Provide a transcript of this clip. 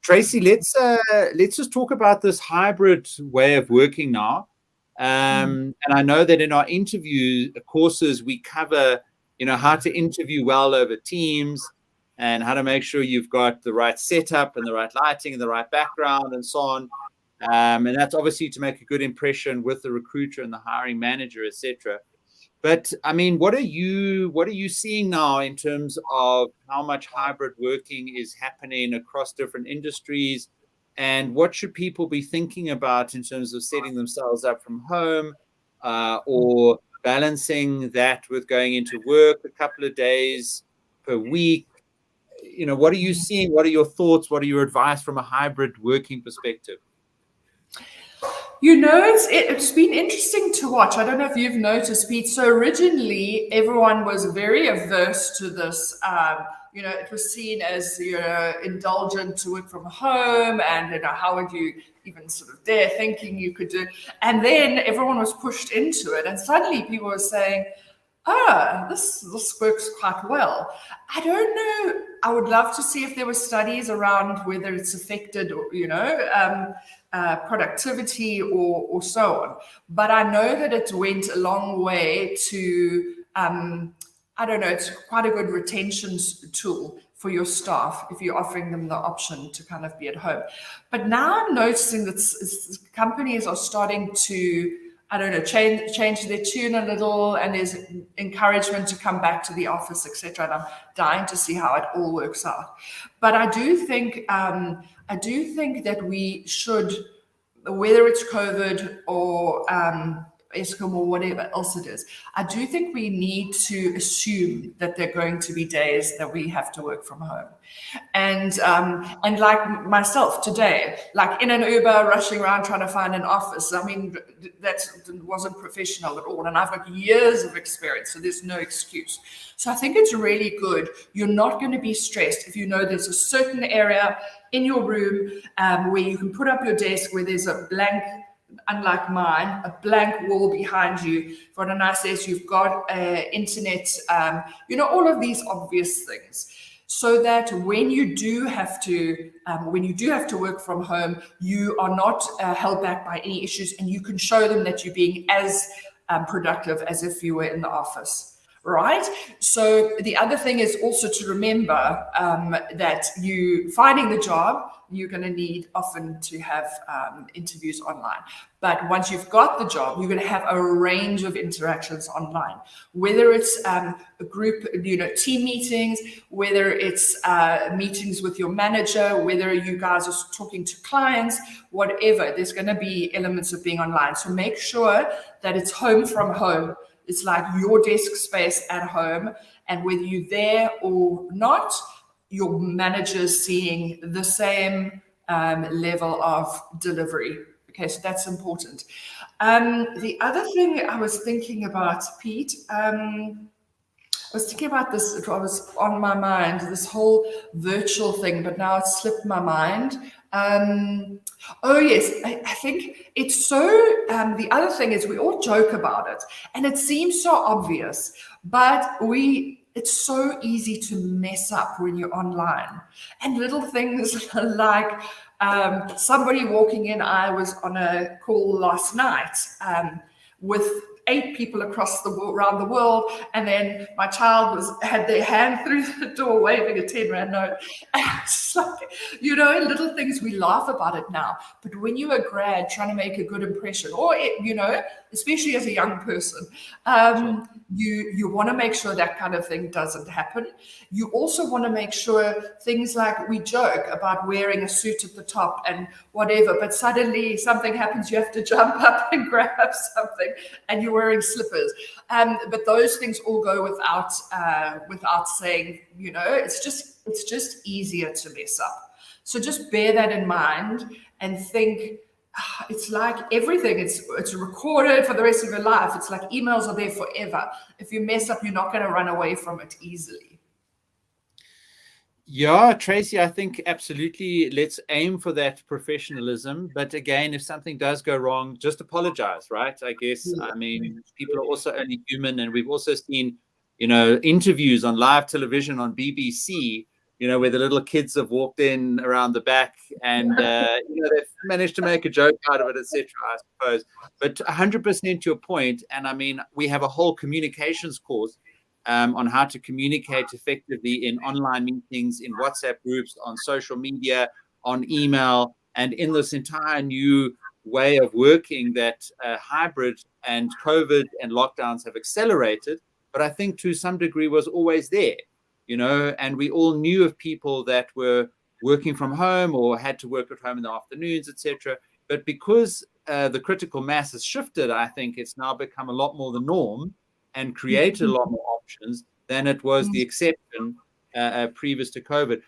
Tracy, let's just talk about this hybrid way of working now. And I know that in our interview courses, we cover, how to interview well over Teams and how to make sure you've got the right setup and the right lighting and the right background and so on. And that's obviously to make a good impression with the recruiter and the hiring manager, etc. But I mean, what are you seeing now in terms of how much hybrid working is happening across different industries? And what should people be thinking about in terms of setting themselves up from home or balancing that with going into work a couple of days per week? What are you seeing? What are your thoughts? What are your advice from a hybrid working perspective? It's been interesting to watch. I don't know if you've noticed, Pete. So originally, everyone was very averse to this. It was seen as indulgent to work from home, and how would you even sort of dare thinking you could do? And then everyone was pushed into it, and suddenly people were saying, this works quite well. I don't know. I would love to see if there were studies around whether it's affected, productivity or so on. But I know that it went a long way to, it's quite a good retention tool for your staff if you're offering them the option to kind of be at home. But now I'm noticing that companies are starting to, change their tune a little, and there's encouragement to come back to the office, etc. And I'm dying to see how it all works out. But I do think that we should, whether it's COVID or ESCOM or whatever else it is, I do think we need to assume that there are going to be days that we have to work from home. And like myself today, like in an Uber, rushing around trying to find an office, I mean, that wasn't professional at all. And I've got years of experience, so there's no excuse. So I think it's really good. You're not going to be stressed if you know there's a certain area in your room where you can put up your desk, where there's a blank, unlike mine, a blank wall behind you. You've got a nice desk, you've got internet, all of these obvious things. So that when you do have to work from home, you are not held back by any issues, and you can show them that you're being as productive as if you were in the office. Right. So the other thing is also to remember that you finding the job, you're going to need often to have interviews online. But once you've got the job, you're going to have a range of interactions online, whether it's a group, team meetings, whether it's meetings with your manager, whether you guys are talking to clients, whatever. There's going to be elements of being online. So make sure that it's home from home. It's like your desk space at home, and whether you're there or not, your manager's seeing the same level of delivery. Okay, so that's important. The other thing I was thinking about, Pete, I was thinking about this, it was on my mind, this whole virtual thing, but now it slipped my mind. Oh yes, I think it's so, the other thing is we all joke about it and it seems so obvious, but it's so easy to mess up when you're online. And little things like somebody walking in, I was on a call last night with 8 people around the world, and then my child had their hand through the door waving a 10 Rand note. And it's like, little things, we laugh about it now, but when you're a grad trying to make a good impression, or especially as a young person, you want to make sure that kind of thing doesn't happen. You also want to make sure things like, we joke about wearing a suit at the top and whatever, but suddenly something happens, you have to jump up and grab something, and you're wearing slippers. But those things all go without saying. It's just easier to mess up. So just bear that in mind and think. It's like everything, it's recorded for the rest of your life. It's like emails are there forever. If you mess up, you're not going to run away from it easily. Yeah, Tracy, I think absolutely. Let's aim for that professionalism. But again, if something does go wrong, just apologize, right? I guess, I mean, people are also only human. And we've also seen, interviews on live television on BBC where the little kids have walked in around the back and, they've managed to make a joke out of it, etc., I suppose. But 100% to your point. And I mean, we have a whole communications course on how to communicate effectively in online meetings, in WhatsApp groups, on social media, on email, and in this entire new way of working that hybrid and COVID and lockdowns have accelerated, but I think to some degree was always there, and we all knew of people that were working from home or had to work at home in the afternoons, etc. But because the critical mass has shifted, I think it's now become a lot more the norm and created a lot more options than it was the exception previous to COVID.